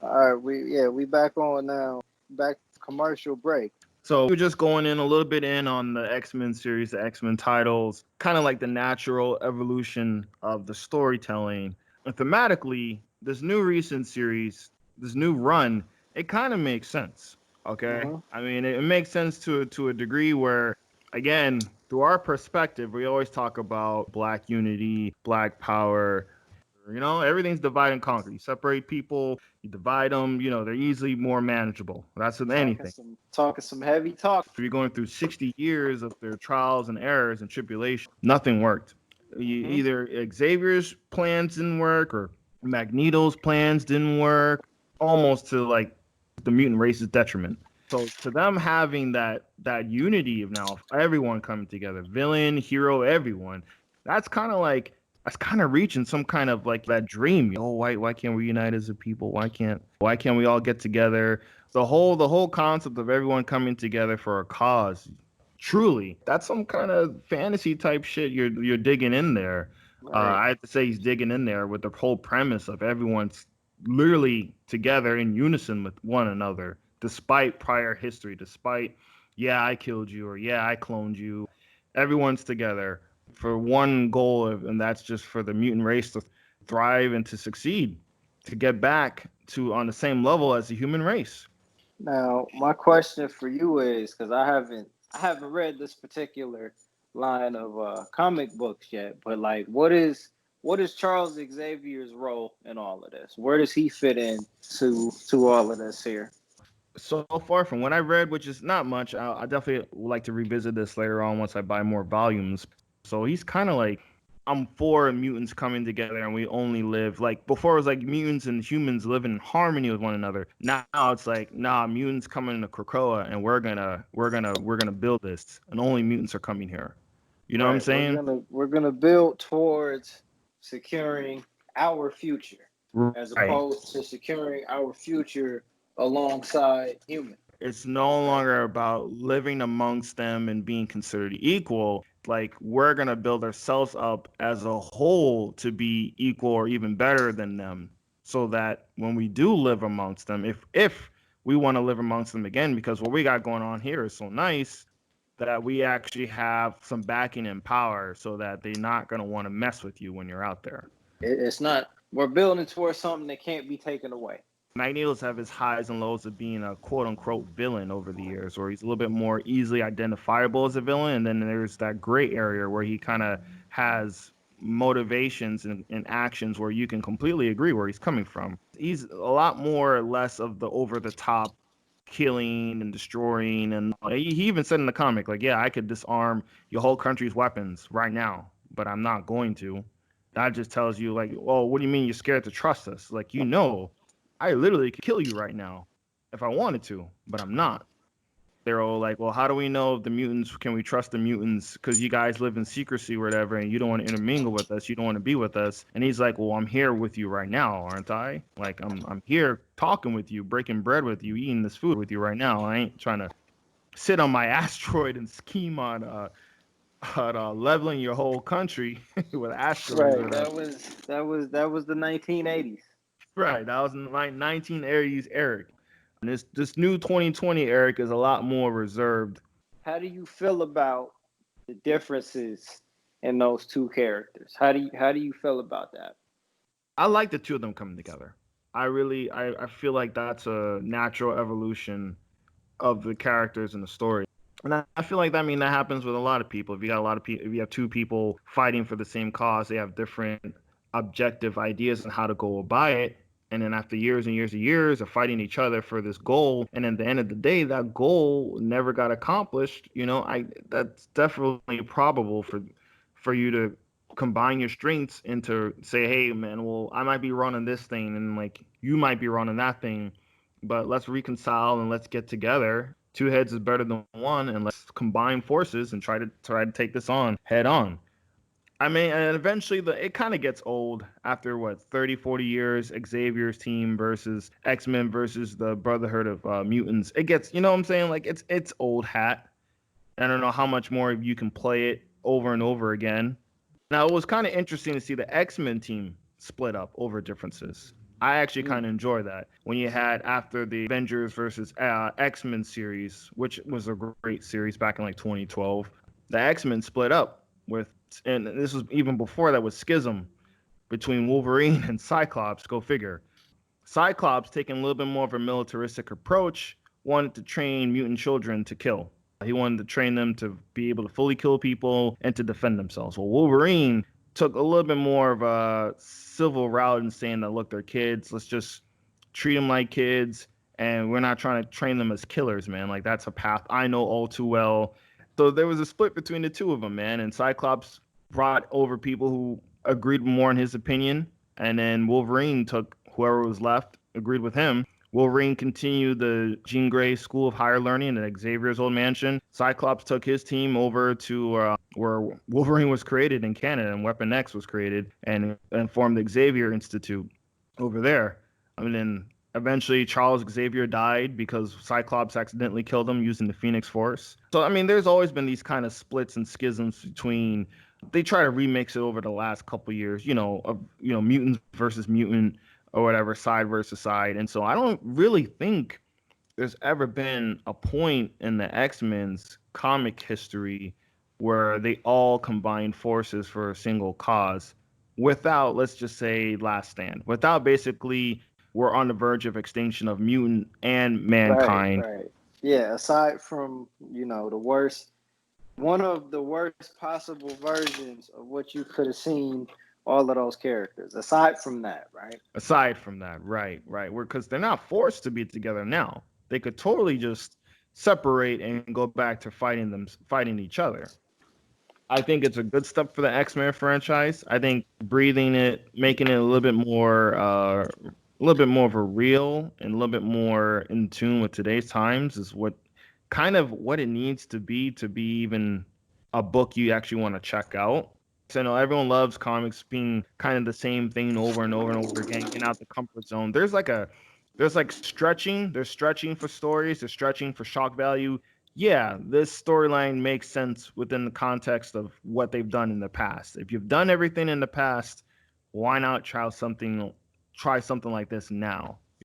All right, we back on now. Back to commercial break. So we're just going in a little bit in on the X-Men series, the X-Men titles, kind of like the natural evolution of the storytelling. And thematically, this new recent series, this new run, it kind of makes sense. Okay? Mm-hmm. I mean, it makes sense to a degree where again, through our perspective, we always talk about black unity, black power, everything's divide and conquer. You separate people, you divide them. They're easily more manageable. That's with anything. Talking some heavy talk. If you're going through 60 years of their trials and errors and tribulation, nothing worked. Mm-hmm. Either Xavier's plans didn't work or Magneto's plans didn't work, almost to like the mutant race's detriment. So to them having that unity of now everyone coming together, villain, hero, everyone, that's kind of like that's kind of reaching some kind of like that dream. Oh, why can't we unite as a people? Why can't we all get together? The whole concept of everyone coming together for a cause. Truly, that's some kind of fantasy type shit you're digging in there. Right. I have to say he's digging in there with the whole premise of everyone's literally together in unison with one another, despite prior history, despite yeah I killed you or yeah I cloned you. Everyone's together for one goal, and that's just for the mutant race to thrive and to succeed, to get back to on the same level as the human race. Now, my question for you is because I haven't read this particular line of comic books yet, but like, what is Charles Xavier's role in all of this? Where does he fit in to all of this here? So far from what I read, which is not much, I definitely would like to revisit this later on once I buy more volumes. So he's kind of like, I'm for mutants coming together and we only live like before it was like mutants and humans living in harmony with one another. Now it's like, nah, mutants coming to Krakoa and we're gonna build this and only mutants are coming here. You know what I'm Right. We're saying? gonna we're gonna build towards securing our future as Right. opposed to securing our future alongside human. It's no Okay. longer about living amongst them and being considered equal. Like we're gonna build ourselves up as a whole to be equal or even better than them, so that when we do live amongst them, if we want to live amongst them again, because what we got going on here is so nice that we actually have some backing and power, so that they're not gonna want to mess with you when you're out there. It's not. We're building towards something that can't be taken away. Magneto's have his highs and lows of being a quote unquote villain over the years, or he's a little bit more easily identifiable as a villain. And then there's that gray area where he kind of has motivations and actions where you can completely agree where he's coming from. He's a lot more or less of the over the top killing and destroying. And he even said in the comic, like, yeah, I could disarm your whole country's weapons right now, but I'm not going to. That just tells you, like, oh, what do you mean you're scared to trust us? Like, I literally could kill you right now if I wanted to, but I'm not. They're all like, well, how do we know if the mutants? Can we trust the mutants? Because you guys live in secrecy or whatever, and you don't want to intermingle with us. You don't want to be with us. And he's like, well, I'm here with you right now, aren't I? Like, I'm here talking with you, breaking bread with you, eating this food with you right now. I ain't trying to sit on my asteroid and scheme on leveling your whole country with asteroids or Right. whatever. That was the 1980s. Right. That was like 1980s Eric. And this new 2020 Eric is a lot more reserved. How do you feel about the differences in those two characters? How do you feel about that? I like the two of them coming together. I feel like that's a natural evolution of the characters in the story. And I feel like that happens with a lot of people. If you got a lot of people, if you have two people fighting for the same cause, they have different objective ideas on how to go about it. And then after years and years and years of fighting each other for this goal, and at the end of the day, that goal never got accomplished. I that's definitely probable for you to combine your strengths into say, hey man, well I might be running this thing, and like you might be running that thing, but let's reconcile and let's get together. Two heads is better than one, and let's combine forces and try to take this on head on. I mean, and eventually it kind of gets old after what 30, 40 years. Xavier's team versus X-Men versus the Brotherhood of Mutants. It gets, you know what I'm saying? Like it's old hat. I don't know how much more you can play it over and over again. Now it was kind of interesting to see the X-Men team split up over differences. I actually Mm. kind of enjoy that. When you had after the Avengers versus X-Men series, which was a great series back in like 2012, the X-Men split up with, and this was even before that, was schism between Wolverine and Cyclops. Go figure. Cyclops, taking a little bit more of a militaristic approach, wanted to train mutant children to kill. He wanted to train them to be able to fully kill people and to defend themselves. Well, Wolverine took a little bit more of a civil route in saying that, look, they're kids. Let's just treat them like kids, and we're not trying to train them as killers, man. Like, that's a path I know all too well. So there was a split between the two of them, man. And Cyclops brought over people who agreed more in his opinion, and then Wolverine took whoever was left, agreed with him. Wolverine continued the Jean Grey School of Higher Learning at Xavier's old mansion. Cyclops took his team over to where Wolverine was created in Canada and Weapon X was created, and formed the Xavier Institute over there. I mean, then eventually Charles Xavier died because Cyclops accidentally killed him using the Phoenix Force. So I mean, there's always been these kind of splits and schisms between. They try to remix it over the last couple years, of mutants versus mutant or whatever, side versus side. And so I don't really think there's ever been a point in the X-Men's comic history where they all combined forces for a single cause without, let's just say, Last Stand. Without basically we're on the verge of extinction of mutant and Right, mankind. right. Yeah, aside from, the worst, one of the worst possible versions of what you could have seen all of those characters. Aside from that, right? Aside from that, right, right. Because they're not forced to be together now. They could totally just separate and go back to fighting each other. I think it's a good step for the X-Men franchise. I think breathing it, making it a little bit more of a real and a little bit more in tune with today's times is what it needs to be even a book you actually want to check out. So I know everyone loves comics being kind of the same thing over and over and over again, getting out the comfort zone. There's like stretching. There's stretching for stories. There's stretching for shock value. Yeah, this storyline makes sense within the context of what they've done in the past. If you've done everything in the past, why not try something like this now?